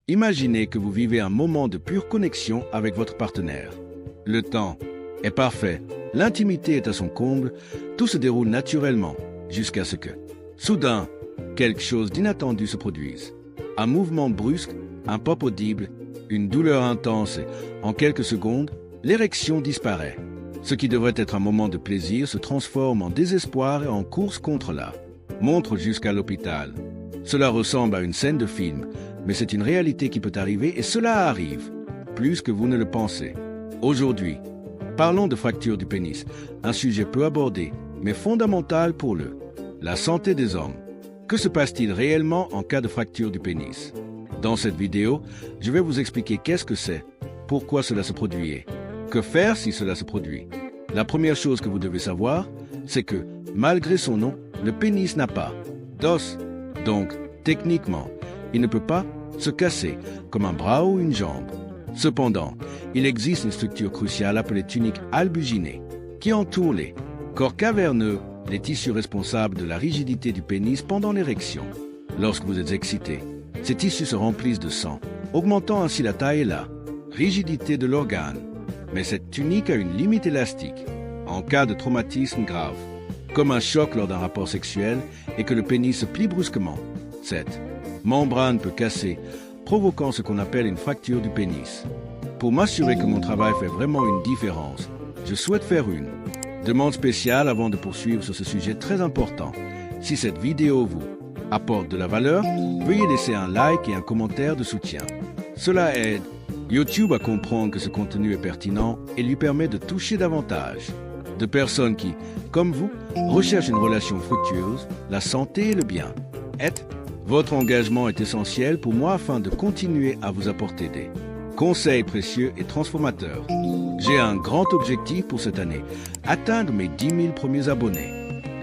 Imaginez que vous vivez un moment de pure connexion avec votre partenaire. Le temps est parfait, l'intimité est à son comble, tout se déroule naturellement, jusqu'à ce que, soudain, quelque chose d'inattendu se produise. Un mouvement brusque, un pop audible, une douleur intense et, en quelques secondes, l'érection disparaît. Ce qui devrait être un moment de plaisir se transforme en désespoir et en course contre la montre jusqu'à l'hôpital. Cela ressemble à une scène de film, mais c'est une réalité qui peut arriver et cela arrive, plus que vous ne le pensez. Aujourd'hui, parlons de fracture du pénis, un sujet peu abordé, mais fondamental pour la santé des hommes. Que se passe-t-il réellement en cas de fracture du pénis? Dans cette vidéo, je vais vous expliquer qu'est-ce que c'est, pourquoi cela se produit et que faire si cela se produit. La première chose que vous devez savoir, c'est que, malgré son nom, le pénis n'a pas d'os. Donc, techniquement, il ne peut pas se casser comme un bras ou une jambe. Cependant, il existe une structure cruciale appelée tunique albuginée qui entoure les corps caverneux, les tissus responsables de la rigidité du pénis pendant l'érection. Lorsque vous êtes excité, ces tissus se remplissent de sang, augmentant ainsi la taille et la rigidité de l'organe. Mais cette tunique a une limite élastique en cas de traumatisme grave, comme un choc lors d'un rapport sexuel et que le pénis se plie brusquement. Cette membrane peut casser, provoquant ce qu'on appelle une fracture du pénis. Pour m'assurer que mon travail fait vraiment une différence, je souhaite faire une demande spéciale avant de poursuivre sur ce sujet très important. Si cette vidéo vous apporte de la valeur, veuillez laisser un like et un commentaire de soutien. Cela aide YouTube à comprendre que ce contenu est pertinent et lui permet de toucher davantage de personnes qui, comme vous, recherchent une relation fructueuse, la santé et le bien-être. Votre engagement est essentiel pour moi afin de continuer à vous apporter des conseils précieux et transformateurs. J'ai un grand objectif pour cette année, atteindre mes 10 000 premiers abonnés.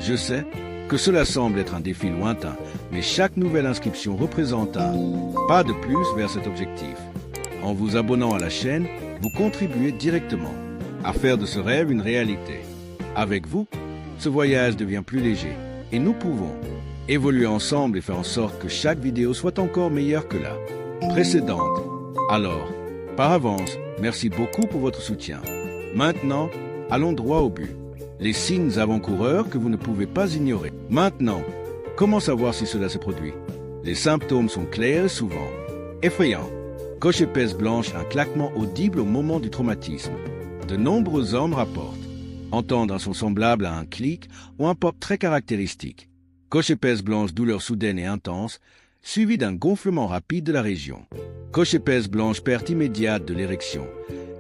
Je sais que cela semble être un défi lointain, mais chaque nouvelle inscription représente un pas de plus vers cet objectif. En vous abonnant à la chaîne, vous contribuez directement à faire de ce rêve une réalité. Avec vous, ce voyage devient plus léger et nous pouvons évoluer ensemble et faire en sorte que chaque vidéo soit encore meilleure que la précédente. Alors, par avance, merci beaucoup pour votre soutien. Maintenant, allons droit au but. Les signes avant-coureurs que vous ne pouvez pas ignorer. Maintenant, comment savoir si cela se produit? Les symptômes sont clairs et souvent effrayants. Coche épaisse blanche, un claquement audible au moment du traumatisme. De nombreux hommes rapportent entendre un son semblable à un clic ou un pop très caractéristique. Coche épaisse blanche, douleur soudaine et intense, suivie d'un gonflement rapide de la région. Coche épaisse blanche, perte immédiate de l'érection,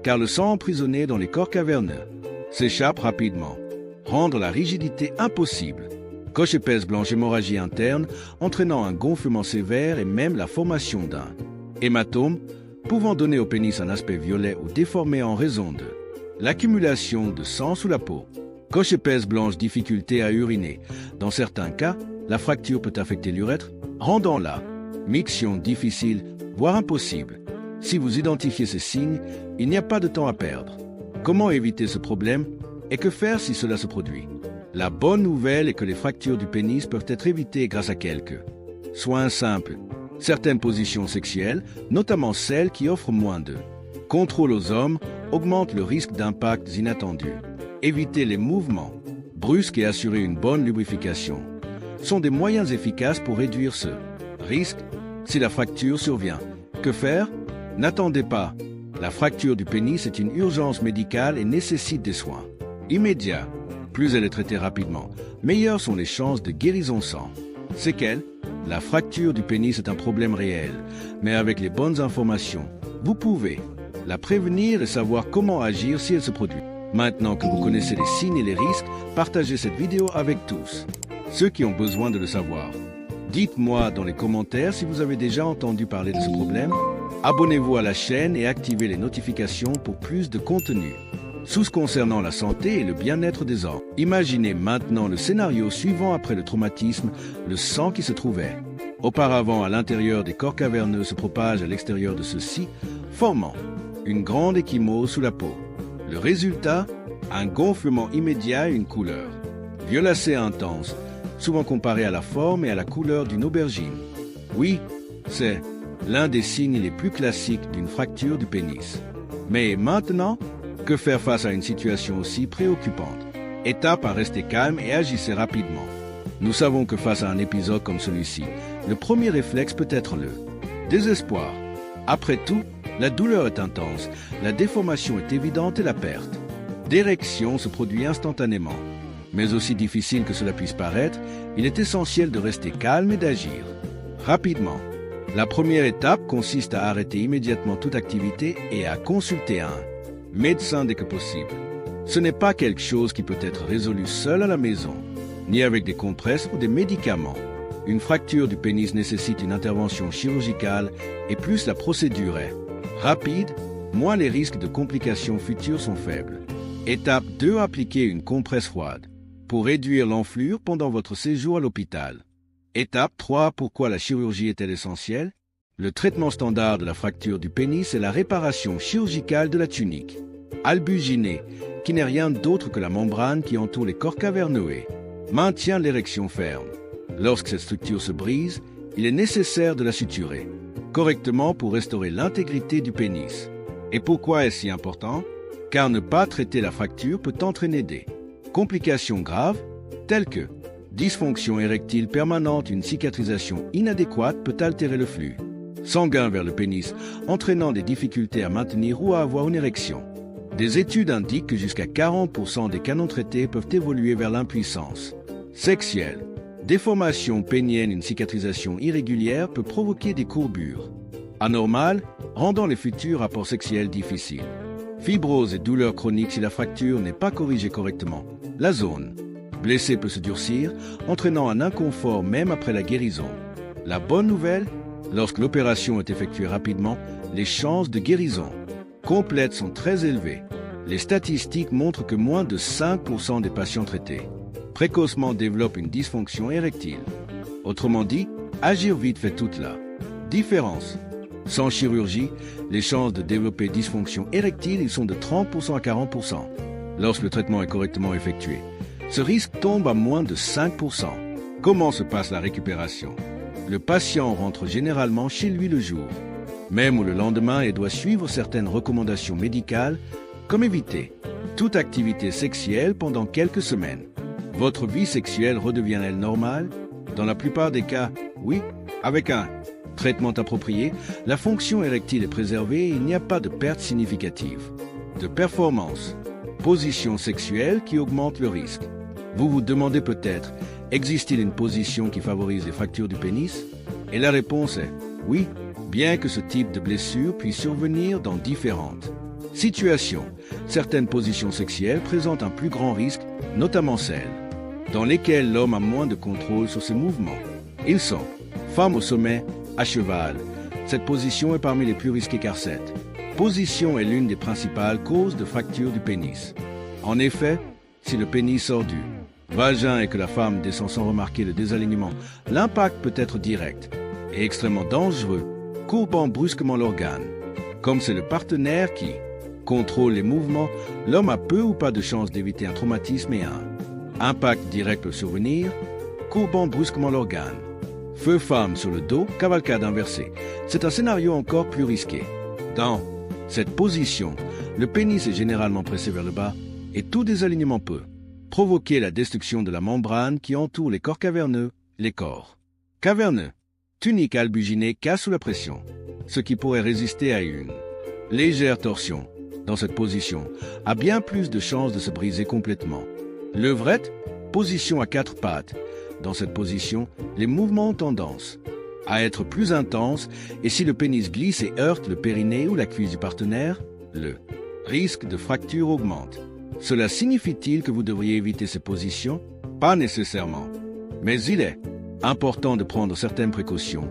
car le sang emprisonné dans les corps caverneux s'échappe rapidement, rendre la rigidité impossible. Coche épaisse blanche, hémorragie interne, entraînant un gonflement sévère et même la formation d'un hématome, pouvant donner au pénis un aspect violet ou déformé en raison de l'accumulation de sang sous la peau. Coche épaisse blanche, difficulté à uriner. Dans certains cas, la fracture peut affecter l'urètre, rendant la miction difficile, voire impossible. Si vous identifiez ces signes, il n'y a pas de temps à perdre. Comment éviter ce problème et que faire si cela se produit? La bonne nouvelle est que les fractures du pénis peuvent être évitées grâce à quelques soins simples. Certaines positions sexuelles, notamment celles qui offrent moins de contrôle aux hommes, augmentent le risque d'impacts inattendus. Éviter les mouvements brusques et assurer une bonne lubrification sont des moyens efficaces pour réduire ce risque si la fracture survient. Que faire? N'attendez pas. La fracture du pénis est une urgence médicale et nécessite des soins immédiats. Plus elle est traitée rapidement, meilleures sont les chances de guérison sans séquelles. La fracture du pénis est un problème réel, mais avec les bonnes informations, vous pouvez la prévenir et savoir comment agir si elle se produit. Maintenant que vous connaissez les signes et les risques, partagez cette vidéo avec tous ceux qui ont besoin de le savoir. Dites-moi dans les commentaires si vous avez déjà entendu parler de ce problème. Abonnez-vous à la chaîne et activez les notifications pour plus de contenu concernant la santé et le bien-être des hommes. Imaginez maintenant le scénario suivant après le traumatisme, le sang qui se trouvait auparavant à l'intérieur des corps caverneux se propage à l'extérieur de ceux-ci, formant une grande ecchymose sous la peau. Le résultat, un gonflement immédiat et une couleur violacée intense, souvent comparée à la forme et à la couleur d'une aubergine. Oui, c'est l'un des signes les plus classiques d'une fracture du pénis. Mais maintenant, que faire face à une situation aussi préoccupante? Étape à rester calme et agissez rapidement. Nous savons que face à un épisode comme celui-ci, le premier réflexe peut être le désespoir. Après tout, la douleur est intense, la déformation est évidente et la perte d'érection se produit instantanément. Mais aussi difficile que cela puisse paraître, il est essentiel de rester calme et d'agir rapidement. La première étape consiste à arrêter immédiatement toute activité et à consulter un médecin dès que possible. Ce n'est pas quelque chose qui peut être résolu seul à la maison, ni avec des compresses ou des médicaments. Une fracture du pénis nécessite une intervention chirurgicale et plus la procédure est rapide, moins les risques de complications futures sont faibles. Étape 2. Appliquer une compresse froide pour réduire l'enflure pendant votre séjour à l'hôpital. Étape 3. Pourquoi la chirurgie est-elle essentielle? Le traitement standard de la fracture du pénis est la réparation chirurgicale de la tunique albuginée, qui n'est rien d'autre que la membrane qui entoure les corps caverneux et maintient l'érection ferme. Lorsque cette structure se brise, il est nécessaire de la suturer correctement pour restaurer l'intégrité du pénis. Et pourquoi est-ce si important? Car ne pas traiter la fracture peut entraîner des complications graves telles que dysfonction érectile permanente. Une cicatrisation inadéquate peut altérer le flux sanguin vers le pénis, entraînant des difficultés à maintenir ou à avoir une érection. Des études indiquent que jusqu'à 40% des cas non traités peuvent évoluer vers l'impuissance sexuelle. Déformation pénienne. Une cicatrisation irrégulière peut provoquer des courbures anormales, rendant les futurs rapports sexuels difficiles. Fibrose et douleurs chroniques si la fracture n'est pas corrigée correctement. La zone blessée peut se durcir, entraînant un inconfort même après la guérison. La bonne nouvelle, lorsque l'opération est effectuée rapidement, les chances de guérison complète sont très élevées. Les statistiques montrent que moins de 5% des patients traités précocement développent une dysfonction érectile. Autrement dit, agir vite fait toute la différence. Sans chirurgie, les chances de développer dysfonction érectile ils sont de 30% à 40%. Lorsque le traitement est correctement effectué, ce risque tombe à moins de 5%. Comment se passe la récupération? Le patient rentre généralement chez lui le jour même ou le lendemain et doit suivre certaines recommandations médicales, comme éviter toute activité sexuelle pendant quelques semaines. Votre vie sexuelle redevient-elle normale? Dans la plupart des cas, oui. Avec un traitement approprié, la fonction érectile est préservée et il n'y a pas de perte significative de performance. Position sexuelle qui augmente le risque. Vous vous demandez peut-être, existe-t-il une position qui favorise les fractures du pénis? Et la réponse est oui. Bien que ce type de blessure puisse survenir dans différentes situations, certaines positions sexuelles présentent un plus grand risque, notamment celles dans lesquelles l'homme a moins de contrôle sur ses mouvements. Ils sont femme au sommet, à cheval. Cette position est parmi les plus risquées car cette position est l'une des principales causes de fracture du pénis. En effet, si le pénis sort du vagin et que la femme descend sans remarquer le désalignement, l'impact peut être direct et extrêmement dangereux, courbant brusquement l'organe. Comme c'est le partenaire qui contrôle les mouvements, l'homme a peu ou pas de chance d'éviter un traumatisme et un impact direct peut survenir, courbant brusquement l'organe. Feu-femme sur le dos, cavalcade inversée. C'est un scénario encore plus risqué. Dans cette position, le pénis est généralement pressé vers le bas et tout désalignement peut provoquer la destruction de la membrane qui entoure les corps caverneux, les corps caverneux. Tunique albuginée casse sous la pression, ce qui pourrait résister à une légère torsion. Dans cette position, a bien plus de chances de se briser complètement. Levrette, position à 4 pattes. Dans cette position, les mouvements ont tendance à être plus intenses et si le pénis glisse et heurte le périnée ou la cuisse du partenaire, le risque de fracture augmente. Cela signifie-t-il que vous devriez éviter ces positions? Pas nécessairement. Mais il est important de prendre certaines précautions,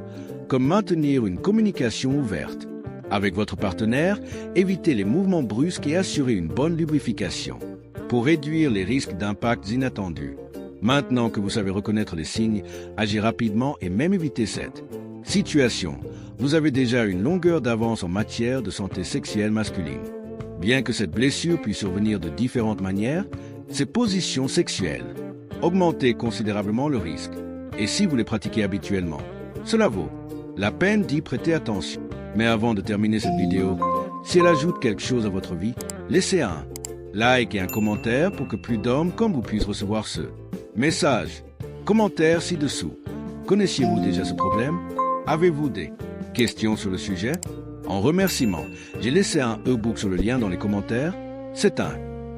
comme maintenir une communication ouverte avec votre partenaire, éviter les mouvements brusques et assurer une bonne lubrification pour réduire les risques d'impacts inattendus. Maintenant que vous savez reconnaître les signes, agir rapidement et même éviter cette situation. Vous avez déjà une longueur d'avance en matière de santé sexuelle masculine. Bien que cette blessure puisse survenir de différentes manières, ces positions sexuelles augmentent considérablement le risque. Et si vous les pratiquez habituellement, cela vaut la peine d'y prêter attention. Mais avant de terminer cette vidéo, si elle ajoute quelque chose à votre vie, laissez un like et un commentaire pour que plus d'hommes comme vous puissent recevoir ce message. Commentaire ci-dessous. Connaissiez-vous déjà ce problème? Avez-vous des questions sur le sujet? En remerciement, j'ai laissé un e-book sur le lien dans les commentaires. C'est un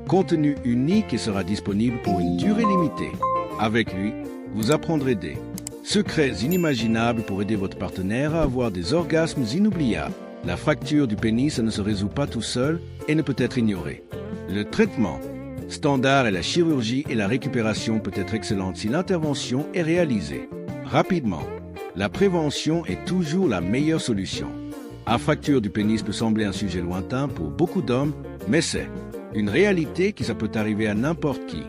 contenu unique et sera disponible pour une durée limitée. Avec lui, vous apprendrez des secrets inimaginables pour aider votre partenaire à avoir des orgasmes inoubliables. La fracture du pénis, ça ne se résout pas tout seul et ne peut être ignoré. Le traitement standard est la chirurgie et la récupération peut être excellente si l'intervention est réalisée rapidement. La prévention est toujours la meilleure solution. La fracture du pénis peut sembler un sujet lointain pour beaucoup d'hommes, mais c'est une réalité qui ça peut arriver à n'importe qui.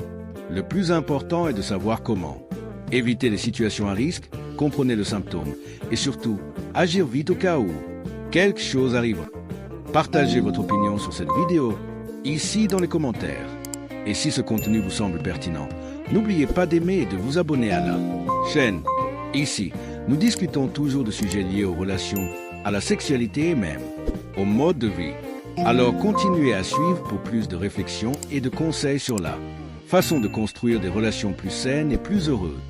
Le plus important est de savoir comment. Évitez les situations à risque, comprenez le symptôme et surtout, agir vite au cas où quelque chose arrive. Partagez votre opinion sur cette vidéo ici dans les commentaires. Et si ce contenu vous semble pertinent, n'oubliez pas d'aimer et de vous abonner à la chaîne. Ici, nous discutons toujours de sujets liés aux relations, à la sexualité et même au mode de vie. Alors continuez à suivre pour plus de réflexions et de conseils sur la façon de construire des relations plus saines et plus heureuses.